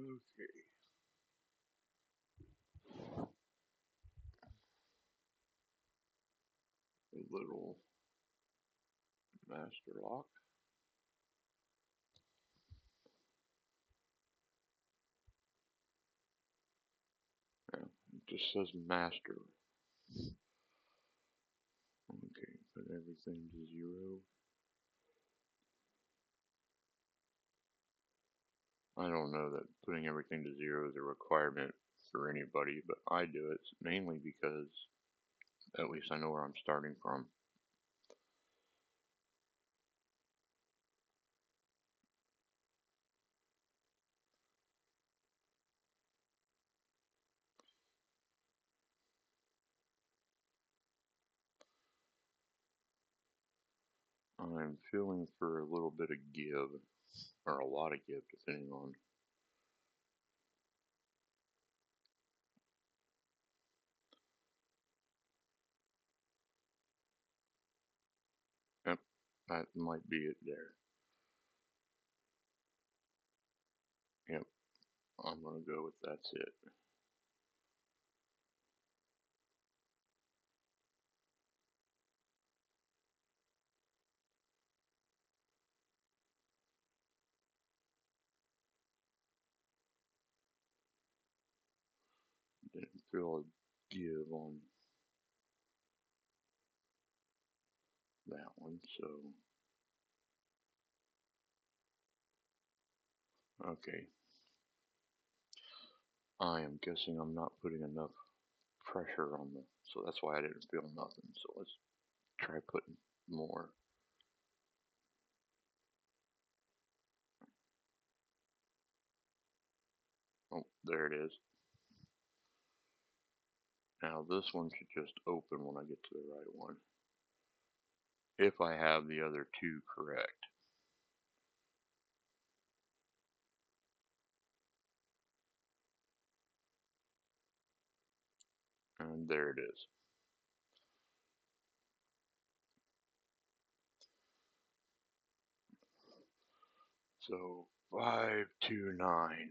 Okay. A little master lock. Yeah, it just says master. Okay, put everything to 0. I don't know that putting everything to 0 is a requirement for anybody, but I do it mainly because at least I know where I'm starting from. I'm feeling for a little bit of give, or a lot of give, depending on. Yep, that might be it there. Yep, I'm gonna go with that's it. Didn't feel a give on that one, so okay. I am guessing I'm not putting enough pressure on the, so that's why I didn't feel nothing. So let's try putting more. Oh, there it is. Now this one should just open when I get to the right one. If I have the other two correct. And there it is. So 529.